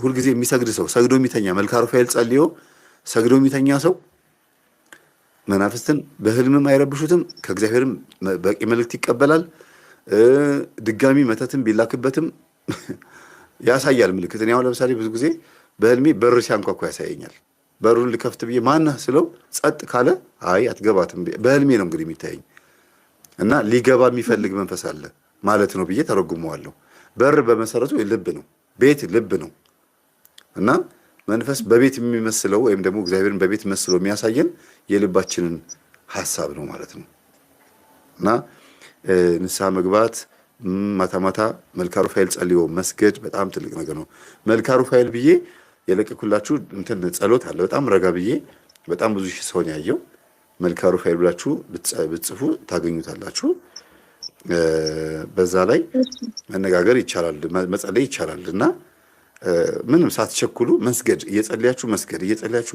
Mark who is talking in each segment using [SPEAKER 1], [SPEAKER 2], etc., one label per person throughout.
[SPEAKER 1] ሁሉ ጊዜ የሚሰግድ ሰው ሰግዶ የሚተኛ መልክአ ሩፋኤል ጸልዮ ሰግዶ የሚተኛ ሰው መናፍስትን በህልምም አይረብሹትም ከእግዚአብሔርም በቂ መልእክት ይቀበላል ድጋሚ መተትም ቢላክበትም ያሳያል ምልክት እኔ አሁን ለምሳሌ ብዙ ጊዜ በህልሜ በር ሲያንኳኳ ያሳየኛል በሩን ልከፍት ብዬ ማነህ ስለው ጸጥ ካለ አይ አትገባትም በህልሜ ነው እንግዲህ የሚታየኝ እና ሊገባ የሚፈልግ መንፈስ አለ ማለት ነው ብዬ ተረጉመዋለሁ በር በመሰረቱ ልብ ነው ቤት ልብ ነው እና መንፈስ በቤት የሚመስለው ወይም ደግሞ እግዚአብሔርን በቤት መስሎ የሚያሳየን የልባችንን ሐሳብ ነው ማለት ነው እና ንስሐ መግባት ማታ ማታ መልክአ ሩፋኤል ጸልዮ መስገድ በጣም ትልቅ ነገር ነው መልክአ ሩፋኤል ብዬ የለቀኩላችሁ እንትን ጸሎት አለ በጣም ረጋ ብዬ በጣም ብዙ ሺህ ሰው ነው ያየው መልክአ ሩፋኤል ብላችሁ ብትጽፉ ታገኙታላችሁ በዛ ላይ መነጋገር ይቻላል መጸለይ ይቻላልና ምንም ሳትቸኩሉ መስገድ እየጸለያችሁ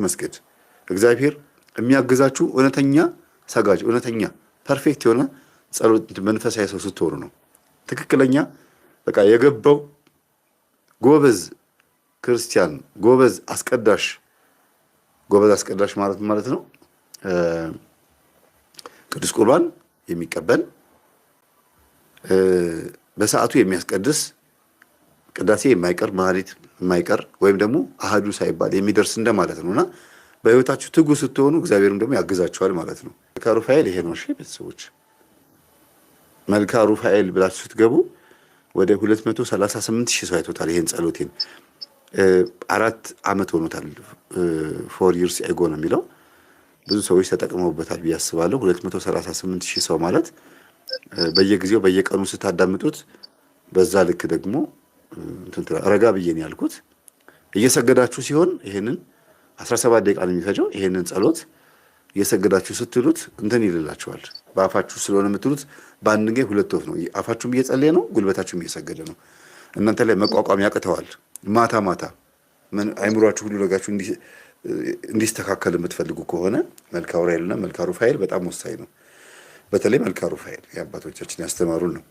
[SPEAKER 1] መስገድ እግዚአብሔር የሚያግዛችሁ እውነተኛ ሰጋጅ እውነተኛ ፐርፌክት የሆነ ጸሎት መንፈሳዊ ሰው ስትሆኑ ነው ትክክለኛ በቃ የገባው ጎበዝ ክርስቲያን ጎበዝ አስቀዳሽ ማለት ነው ቅዱስ ቁርባን የሚቀበል በሰዓቱ የሚያስቀድስ ቅዳሴ የማይቀር ማህሌት የማይቀር ወይም ደግሞ አሃዱ ሳይባል የሚደርስ እንደማለት ነውና በህይወታችሁ ትጉ ስትሆኑ እግዚአብሔርም ደግሞ ያግዛችኋል ማለት ነው መልክአ ሩፋኤል ይሄ ነው እሺ ቤተሰቦች መልክአ ሩፋኤል ብላችሁ ስትገቡ ወደ 238,000 ሰው አይቶታል ይሄን ጸሎቴን 4 ዓመት ሆኖታል 4 years ago ነው የሚለው ብዙ ሰዎች ተጠቅመውበታል ቢያስባለሁ 238,000 ሰው ማለት በየጊዜው በየቀኑ ስታዳምጡት በዛ ልክ ደግሞ ረጋ ብዬ ነው ያልኩት እየሰገዳችሁ ሲሆን ይሄንን 17 ደቂቃ ነው የሚፈጀው ይሄንን ጸሎት እየሰገዳችሁ ስትሉት እንትን ይልላችኋል በአፋችሁ ስለሆነ የምትሉት በአንድ ጊዜ ሁለት ወፍ ነው አፋችሁም እየጸለየ ነው ጉልበታችሁም እየሰገደ ነው እናንተ ላይ መቋቋም ያቅተዋል ማታ ምን አይምሯችሁ ሁሉ ለጋችሁ እንዲስተካከል የምትፈልጉ ከሆነ መልክአ ኡራኤልና መልክአ ሩፋኤል በጣም ወሳኝ ነው በተለይ መልክአ ሩፋኤል የአባቶቻችን ያስተማሩን ነው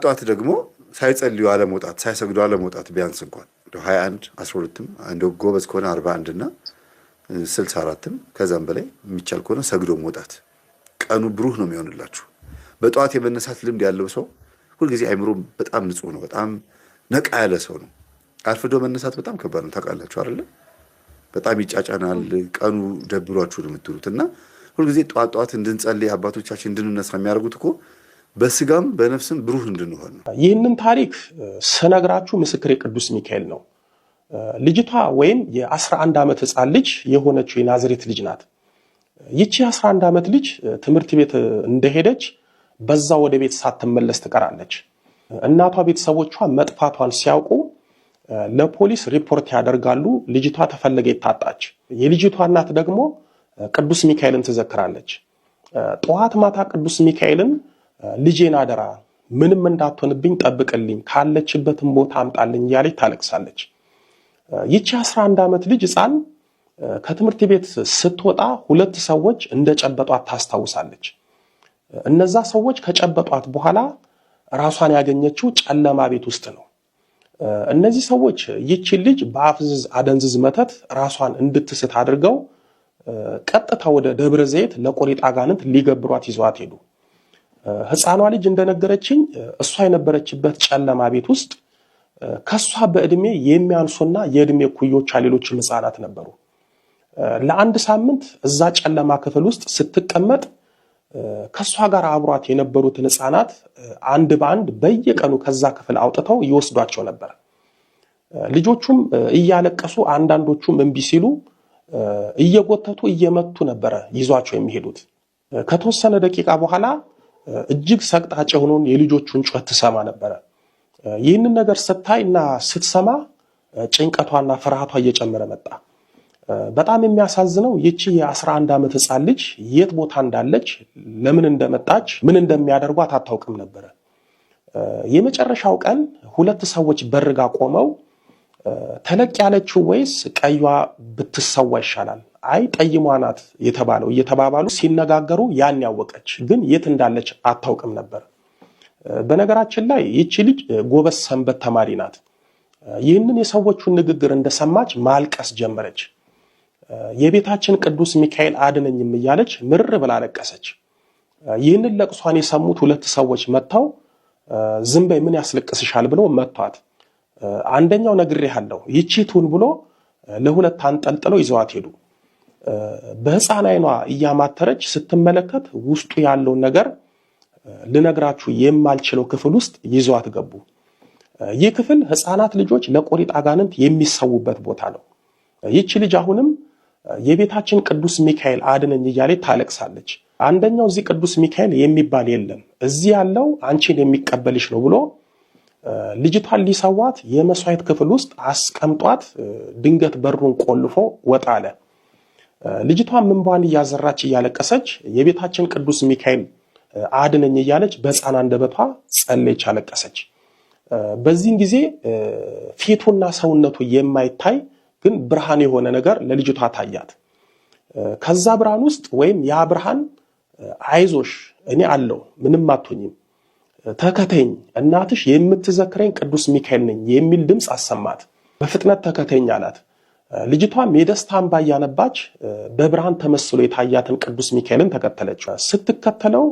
[SPEAKER 1] ጧት ደግሞ ሳይጸልዩ አለመውጣት ሳይሰግዱ አለመውጣት ቢያንስ እንኳን 21 12ም እንደው ጎበዝ ከሆነ 41 እና 64ም ከዛም በላይ የሚቻል ከሆነ ሰግዶ መውጣት ቀኑ ብሩህ ነው የሚሆንላችሁ በጧት የመነሳት ልምድ ያለው ሰው ሁሉ ጊዜ አይምሮ በጣም ንጹህ ነው በጣም ነቃ ያለ ሰው ነው አርፍዶ መነሳት በጣም ከባድ ነው ታውቃላችሁ አይደል በጣም ይጫጫናል ቀኑ ደብሯችሁ ነው የምትሉትና ሁሉ ጊዜ ጧት እንድንጸልይ አባቶቻችን እንድንነሳ የሚያደርጉት እኮ በስጋም በነፍስም ብሩህ እንድንሆን ነው
[SPEAKER 2] ይህንን ታሪክ ስነግራችሁ ምስክር ቅዱስ ሚካኤል ነው ልጅቷ ወይም የ11 ዓመት ህፃን ልጅ የሆነችው የናዝሬት ልጅ ናት ይቺ 11 ዓመት ልጅ ትምህርት ቤት እንደሄደች በዛ ወደ ቤት ሳትመለስ ትቀራለች እናቷ ቤተሰቦቿ መጥፋቷን ሲያውቁ ለፖሊስ ሪፖርት ያደርጋሉ ልጅቷ ተፈለገች ታጣች የልጅቷ እናት ደግሞ ቅዱስ ሚካኤልን ትዘክራለች ጧት ማታ ቅዱስ ሚካኤልን ልጄን አደራ ምንም እንዳትሆንብኝ ጠብቅልኝ ካለችበትም ቦታ አምጣልኝ ያለች ታለቅሳለች ይቺ 11 ዓመት ልጅ ህፃን ከትምህርት ቤት ስትወጣ ሁለት ሰዎች እንደጨበጧት ታስታውሳለች እነዛ ሰዎች ከጨበጧት በኋላ ራሷን ያገኘችው ጨለማ ቤት ውስጥ ነው እነዚህ ሰዎች ይቺ ልጅ በአፍዝዝ አደንዝዝ መተት ራሷን እንድትስት አድርገው ቀጥታ ወደ ደብረ ዘይት ለቆሪጣ ጋንንት ሊገብሯት ይዟት ሄዱ ህፃኗ ልጅ እንደነገረችኝ እሷ የነበረችበት ጨለማ ቤት ውስጥ ከሷ በእድሜ የሚያንሱና የእድሜ ኩዮች ሌሎች ህፃናት ነበሩ ለአንድ ሳምንት እዛ ጨለማ ክፍል ውስጥ ስትቀመጥ ከሷ ጋር አብሯት የነበሩት ህፃናት አንድ ባንድ በየቀኑ ከዛ ክፍል አውጥተው ይወስዷቸው ነበር ልጆቹም እያለቀሱ አንዳንዶቹም እንቢ ሲሉ እየጎተቱ እየመቱ ነበር ይዟቸው የሚሄዱት ከተወሰነ ደቂቃ በኋላ እጅግ ሰቅጣጭ የሆነውን የልጆቹን ጩኸት ትሰማ ነበር ይህንን ነገር ስታይና ስትሰማ ጭንቀቷና ፍርሃቷ እየጨመረ መጣ በጣም የሚያሳዝነው ይቺ የ11 ዓመት ህፃን ልጅ የት ቦታ እንዳለች ለምን እንደመጣች ምን እንደሚያደርጓት አታውቅም ነበር የመጨረሻው ቀን ሁለት ሰዎች በርጋ ቆመው ተለቅ ያለችው ወይስ ቀይዋ ብትሰዋ ይሻላል አይ ጠይሟ ናት የተባለው እየተባባሉ ሲነጋገሩ ያን ያወቀች ግን የት እንዳለች አታውቅም ነበር በነገራችን ላይ ይቺ ልጅ ጎበዝ ሰንበት ተማሪ ናት ይህንን የሰዎቹን ንግግር እንደሰማች ማልቀስ ጀመረች። የቤታችን ቅዱስ ሚካኤል አድነኝም እያለች ምርር ብላ አለቀሰች። ይህንን ለቅሷን የሰሙት ሁለት ሰዎች መጥተው ዝም በይ ምን ያስለቅስሻል ብለው መቷት። አንደኛው ነግሬሃለሁ ይቺ ትሁን ብሎ ለሁለት አንጠልጥለው ይዘዋት ሄዱ። በሕፃን አይኗ እያማተረች ስትመለከት ውስጡ ያለውን ነገር ልነግራችሁ የማልችለው ክፍል ውስጥ ይዘዋት ገቡ። ይህ ክፍል ሕፃናት ልጆች ለቆሪጥ አጋንንት የሚሰውበት ቦታ ነው። ይቺ ልጅ አሁንም የቤታችን ቅዱስ ሚካኤል አድነኝ እያለች ታለቅሳለች። አንደኛው እዚህ ቅዱስ ሚካኤል የሚባል የለም እዚህ ያለው አንቺን የሚቀበልሽ ነው ብሎ ልጅቷን ሊሰዋት የመስዋዕት ክፍል ውስጥ አስቀምጧት ድንገት በሩን ቆልፎ ወጣ አለ። ልጅቷን እንባዋን እያዘራች እያለቀሰች የቤታችን ቅዱስ ሚካኤል አድነኝ እያለች በሕፃን አንደበቷ ጸለየች፣ አለቀሰች። በዚህን ጊዜ ፊቱና ሰውነቱ የማይታይ ግን ብርሃን የሆነ ነገር ለልጅቷ ታያት። ከዛ ብርሃን ውስጥ ወይም ያ ብርሃን አይዞሽ እኔ አለው ምንም አትሆኝም ተከተኝ እናትሽ የምትዘክረኝ ቅዱስ ሚካኤል ነኝ የሚል ድምፅ አሰማት። በፍጥነት ተከተኝ አላት። ልጅቷም የደስታ እንባ እያነባች በብርሃን ተመስሎ የታያትን ቅዱስ ሚካኤልን ተከተለች። ስትከተለው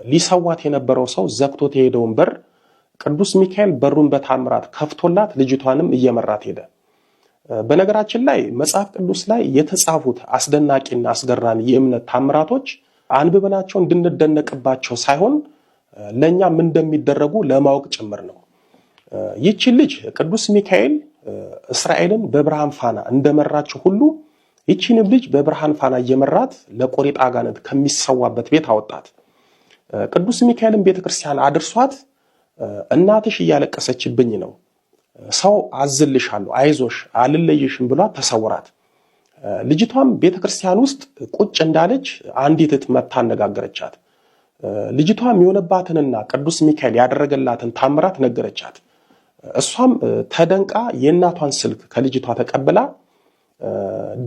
[SPEAKER 2] ሊሰዋት የነበረው ሰው ዘግቶት የሄደውን በር ቅዱስ ሚካኤል በሩን በታምራት ከፍቶላት ልጅቷንም እየመራት ሄደ። በነገራችን ላይ መጽሐፍ ቅዱስ ላይ የተጻፉት አስደናቂና አስገራሚ የእምነት ታምራቶች አንብበናቸው እንድንደነቅባቸው ሳይሆን ለእኛም እንደሚደረጉ ለማወቅ ጭምር ነው። ይቺ ልጅ ቅዱስ ሚካኤል እስራኤልን በብርሃን ፋና እንደመራቸው ሁሉ ይቺንም ልጅ በብርሃን ፋና እየመራት ለቆሪጥ አጋንንት ከሚሰዋበት ቤት አወጣት። ቅዱስ ሚካኤልን ቤተክርስቲያን አድርሷት እናትሽ እያለቀሰችብኝ ነው፣ ሰው አዝልሻለሁ፣ አይዞሽ አልለይሽም ብሏት ተሰውራት። ልጅቷም ቤተክርስቲያን ውስጥ ቁጭ እንዳለች አንዲት እህት መታ አነጋገረቻት። ልጅቷም የሆነባትንና ቅዱስ ሚካኤል ያደረገላትን ታምራት ነገረቻት። እሷም ተደንቃ የእናቷን ስልክ ከልጅቷ ተቀብላ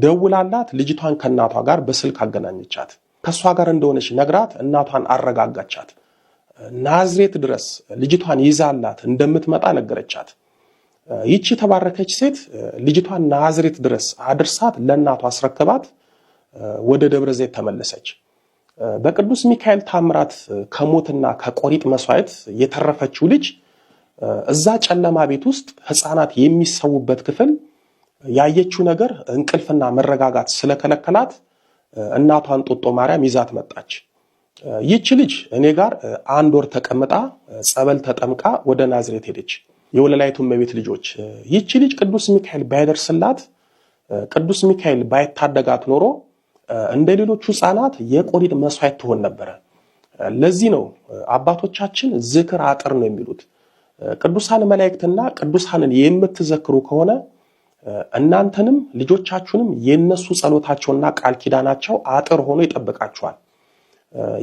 [SPEAKER 2] ደውላላት ልጅቷን ከእናቷ ጋር በስልክ አገናኘቻት። ከእሷ ጋር እንደሆነች ነግራት እናቷን አረጋጋቻት። ናዝሬት ድረስ ልጅቷን ይዛላት እንደምትመጣ ነገረቻት። ይቺ የተባረከች ሴት ልጅቷን ናዝሬት ድረስ አድርሳት ለእናቷ አስረክባት ወደ ደብረ ዘይት ተመለሰች። በቅዱስ ሚካኤል ታምራት ከሞትና ከቆሪጥ መስዋዕት የተረፈችው ልጅ እዛ ጨለማ ቤት ውስጥ ሕፃናት የሚሰውበት ክፍል ያየችው ነገር እንቅልፍና መረጋጋት ስለከለከላት እናቷን ጦጦ ማርያም ይዛት መጣች። ይቺ ልጅ እኔ ጋር 1 ወር ተቀምጣ ጸበል ተጠምቃ ወደ ናዝሬት ሄደች። የወለላይቱ እመቤት ልጆች ይቺ ልጅ ቅዱስ ሚካኤል ባይደርስላት፣ ቅዱስ ሚካኤል ባይታደጋት ኖሮ እንደ ሌሎቹ ሕፃናት የቆሪጥ መስዋዕት ትሆን ነበረ። ለዚህ ነው አባቶቻችን ዝክር አጥር ነው የሚሉት። ቅዱሳን መላእክትና ቅዱሳንን የምትዘክሩ ከሆነ እናንተንም ልጆቻችሁንም የነሱ ጸሎታቸውና ቃል ኪዳናቸው አጥር ሆኖ ይጠብቃችኋል።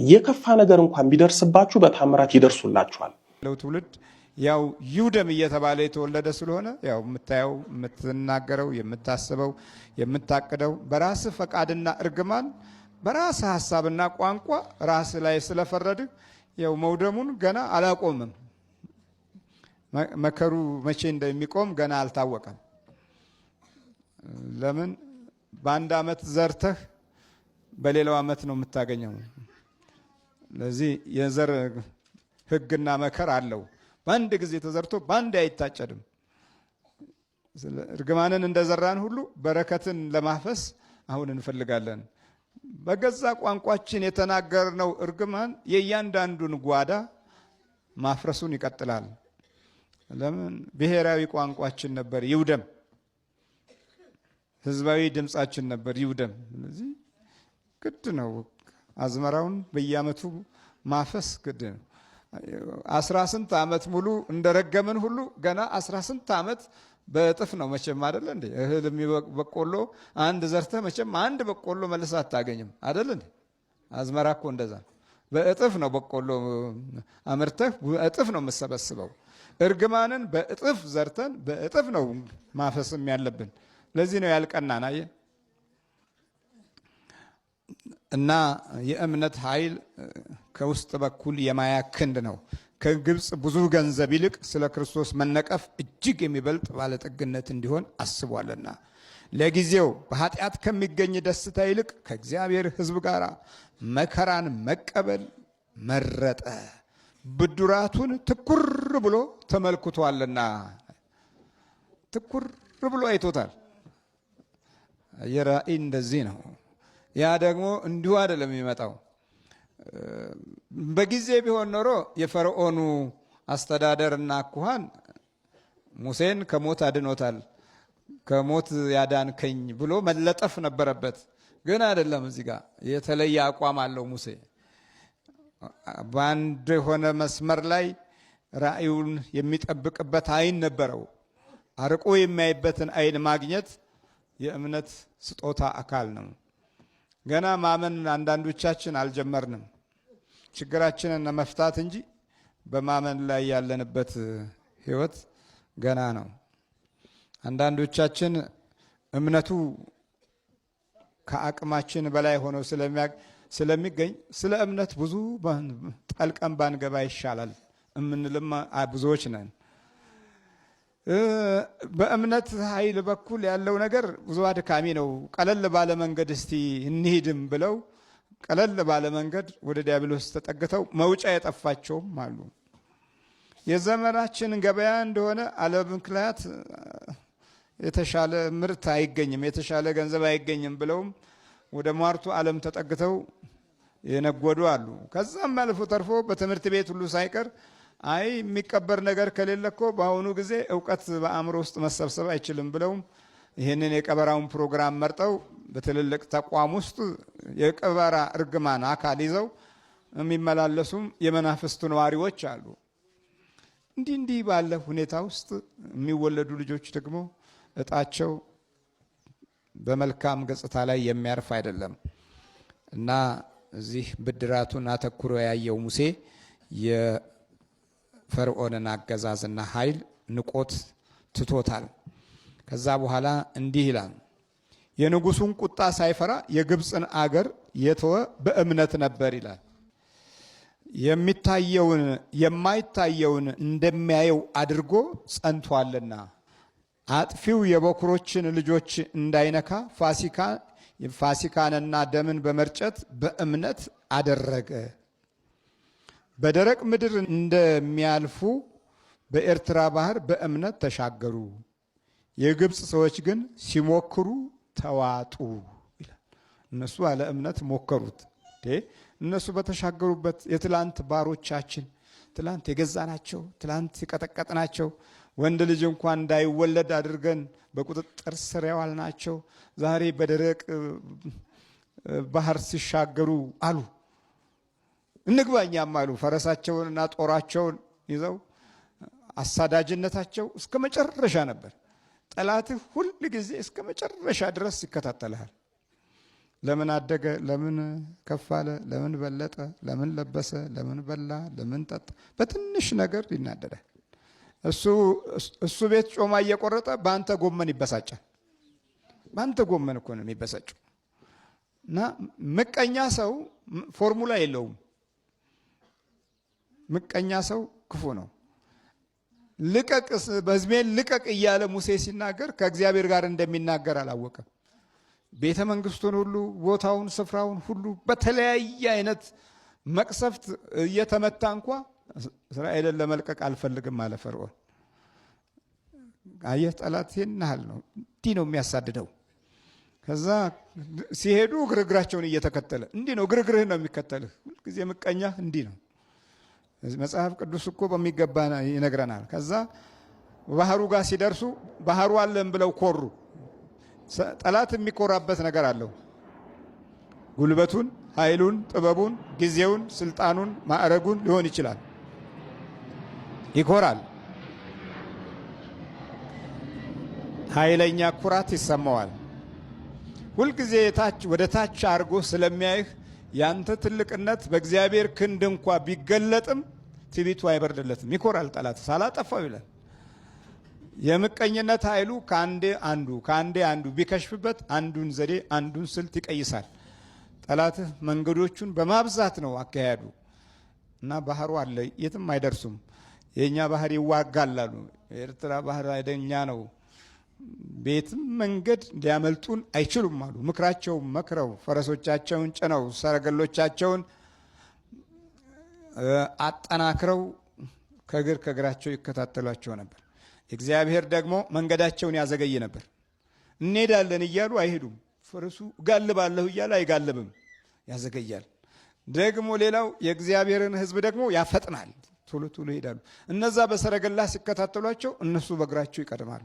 [SPEAKER 2] የከፋ ነገር እንኳን ቢደርስባችሁ በታምራት ይደርሱላችኋል።
[SPEAKER 3] ትውልድ ያው ይውደም እየተባለ የተወለደ ስለሆነ ያው የምታየው የምትናገረው የምታስበው የምታቅደው በራስ ፈቃድና እርግማን በራስ ሐሳብና ቋንቋ ራስ ላይ ስለፈረድህ ያው መውደሙን ገና አላቆምም። መከሩ መቼ እንደሚቆም ገና አልታወቀም። ለምን በአንድ ዓመት ዘርተህ በሌላው ዓመት ነው የምታገኘው። ለዚህ የዘር ሕግና መከር አለው። በአንድ ጊዜ ተዘርቶ በአንድ አይታጨድም። እርግማንን እንደዘራን ሁሉ በረከትን ለማፈስ አሁን እንፈልጋለን። በገዛ ቋንቋችን የተናገርነው እርግማን የእያንዳንዱን ጓዳ ማፍረሱን ይቀጥላል። ለምን ብሔራዊ ቋንቋችን ነበር ይውደም፣ ህዝባዊ ድምጻችን ነበር ይውደም። ስለዚህ ግድ ነው አዝመራውን በየዓመቱ ማፈስ ግድ ነው። 18 ዓመት ሙሉ እንደረገምን ሁሉ ገና 18 ዓመት በእጥፍ ነው መቼም አይደል እንዴ? እህል በቆሎ አንድ ዘርተህ መቼም አንድ በቆሎ መልሰ አታገኝም አይደል እንዴ? አዝመራ እኮ እንደዛ በእጥፍ ነው በቆሎ አምርተህ በእጥፍ ነው የምሰበስበው። እርግማንን በእጥፍ ዘርተን በእጥፍ ነው ማፈስም ያለብን። ለዚህ ነው ያልቀናን። አየህ እና የእምነት ኃይል ከውስጥ በኩል የማያ ክንድ ነው። ከግብፅ ብዙ ገንዘብ ይልቅ ስለ ክርስቶስ መነቀፍ እጅግ የሚበልጥ ባለጠግነት እንዲሆን አስቧልና ለጊዜው በኃጢአት ከሚገኝ ደስታ ይልቅ ከእግዚአብሔር ሕዝብ ጋር መከራን መቀበል መረጠ፣ ብድራቱን ትኩር ብሎ ተመልክቷልና። ትኩር ብሎ አይቶታል። የራእይ እንደዚህ ነው። ያ ደግሞ እንዲሁ አይደለም የሚመጣው። በጊዜ ቢሆን ኖሮ የፈርዖኑ አስተዳደርና አኳኋን ሙሴን ከሞት አድኖታል፣ ከሞት ያዳንከኝ ብሎ መለጠፍ ነበረበት። ግን አይደለም። እዚህ ጋር የተለየ አቋም አለው ሙሴ። በአንድ የሆነ መስመር ላይ ራእዩን የሚጠብቅበት አይን ነበረው። አርቆ የሚያይበትን አይን ማግኘት የእምነት ስጦታ አካል ነው። ገና ማመን አንዳንዶቻችን አልጀመርንም። ችግራችንን ለመፍታት እንጂ በማመን ላይ ያለንበት ህይወት ገና ነው። አንዳንዶቻችን እምነቱ ከአቅማችን በላይ ሆኖ ስለሚገኝ ስለ እምነት ብዙ ጠልቀን ባንገባ ይሻላል እምንልም ብዙዎች ነን። በእምነት ኃይል በኩል ያለው ነገር ብዙ አድካሚ ነው። ቀለል ባለ መንገድ እስቲ እንሂድም ብለው ቀለል ባለ መንገድ ወደ ዲያብሎስ ተጠግተው መውጫ የጠፋቸውም አሉ። የዘመናችን ገበያ እንደሆነ አለምክንያት የተሻለ ምርት አይገኝም፣ የተሻለ ገንዘብ አይገኝም ብለውም ወደ ሟርቱ ዓለም ተጠግተው የነጎዱ አሉ። ከዛም አልፎ ተርፎ በትምህርት ቤት ሁሉ ሳይቀር አይ የሚቀበር ነገር ከሌለ እኮ በአሁኑ ጊዜ እውቀት በአእምሮ ውስጥ መሰብሰብ አይችልም ብለውም ይህንን የቀበራውን ፕሮግራም መርጠው በትልልቅ ተቋም ውስጥ የቀበራ እርግማን አካል ይዘው የሚመላለሱም የመናፍስቱ ነዋሪዎች አሉ። እንዲህ ባለ ሁኔታ ውስጥ የሚወለዱ ልጆች ደግሞ እጣቸው በመልካም ገጽታ ላይ የሚያርፍ አይደለም እና እዚህ ብድራቱን አተኩሮ ያየው ሙሴ የፈርዖንን አገዛዝና ኃይል ንቆት ትቶታል። ከዛ በኋላ እንዲህ ይላል፣ የንጉሱን ቁጣ ሳይፈራ የግብፅን አገር የተወ በእምነት ነበር ይላል። የሚታየውን የማይታየውን እንደሚያየው አድርጎ ጸንቷልና አጥፊው የበኩሮችን ልጆች እንዳይነካ ፋሲካንና ደምን በመርጨት በእምነት አደረገ። በደረቅ ምድር እንደሚያልፉ በኤርትራ ባህር በእምነት ተሻገሩ። የግብፅ ሰዎች ግን ሲሞክሩ ተዋጡ ይላል። እነሱ አለ እምነት ሞከሩት። እነሱ በተሻገሩበት የትላንት ባሮቻችን ትላንት የገዛናቸው ትላንት የቀጠቀጥናቸው ወንድ ልጅ እንኳን እንዳይወለድ አድርገን በቁጥጥር ስር ያዋልናቸው ዛሬ በደረቅ ባህር ሲሻገሩ አሉ እንግባኛም አሉ። ፈረሳቸውንና ጦራቸውን ይዘው አሳዳጅነታቸው እስከ መጨረሻ ነበር። ጠላትህ ሁል ጊዜ እስከ መጨረሻ ድረስ ይከታተልሃል። ለምን አደገ? ለምን ከፍ አለ? ለምን በለጠ? ለምን ለበሰ? ለምን በላ? ለምን ጠጣ? በትንሽ ነገር ይናደዳል። እሱ ቤት ጮማ እየቆረጠ በአንተ ጎመን ይበሳጫል። በአንተ ጎመን እኮ ነው የሚበሳጨው። እና ምቀኛ ሰው ፎርሙላ የለውም። ምቀኛ ሰው ክፉ ነው። ልቀቅ በሕዝቤን ልቀቅ እያለ ሙሴ ሲናገር ከእግዚአብሔር ጋር እንደሚናገር አላወቀም። ቤተ መንግስቱን ሁሉ ቦታውን ስፍራውን ሁሉ በተለያየ አይነት መቅሰፍት እየተመታ እንኳ እስራኤልን ለመልቀቅ አልፈልግም አለ ፈርዖን። አየህ ጠላት ይናል ነው እንዲህ ነው የሚያሳድደው። ከዛ ሲሄዱ ግርግራቸውን እየተከተለ እንዲህ ነው ግርግርህ ነው የሚከተልህ ሁልጊዜ ምቀኛ እንዲህ ነው። መጽሐፍ ቅዱስ እኮ በሚገባ ይነግረናል። ከዛ ባህሩ ጋር ሲደርሱ ባህሩ አለን ብለው ኮሩ። ጠላት የሚኮራበት ነገር አለው። ጉልበቱን፣ ኃይሉን፣ ጥበቡን፣ ጊዜውን፣ ስልጣኑን፣ ማዕረጉን ሊሆን ይችላል። ይኮራል። ኃይለኛ ኩራት ይሰማዋል። ሁልጊዜ ወደ ታች አድርጎ ስለሚያይህ ያንተ ትልቅነት በእግዚአብሔር ክንድ እንኳ ቢገለጥም ትዕቢቱ አይበርድለትም። ይኮራል ጠላት። ሳላጠፋው ይላል። የምቀኝነት ኃይሉ ከአንዴ አንዱ ቢከሽፍበት አንዱን ዘዴ አንዱን ስልት ይቀይሳል። ጠላትህ መንገዶቹን በማብዛት ነው አካሄዱ። እና ባህሩ አለ፣ የትም አይደርሱም። የእኛ ባህር ይዋጋል አሉ። የኤርትራ ባህር አይደኛ ነው፣ ቤትም መንገድ ሊያመልጡን አይችሉም አሉ። ምክራቸው መክረው ፈረሶቻቸውን ጭነው ሰረገሎቻቸውን አጠናክረው ከእግራቸው ይከታተሏቸው ነበር። እግዚአብሔር ደግሞ መንገዳቸውን ያዘገይ ነበር። እንሄዳለን እያሉ አይሄዱም። ፈረሱ ጋልባለሁ እያለ አይጋልብም፣ ያዘገያል። ደግሞ ሌላው የእግዚአብሔርን ሕዝብ ደግሞ ያፈጥናል፣ ቶሎ ቶሎ ይሄዳሉ። እነዛ በሰረገላ ሲከታተሏቸው እነሱ በእግራቸው ይቀድማሉ።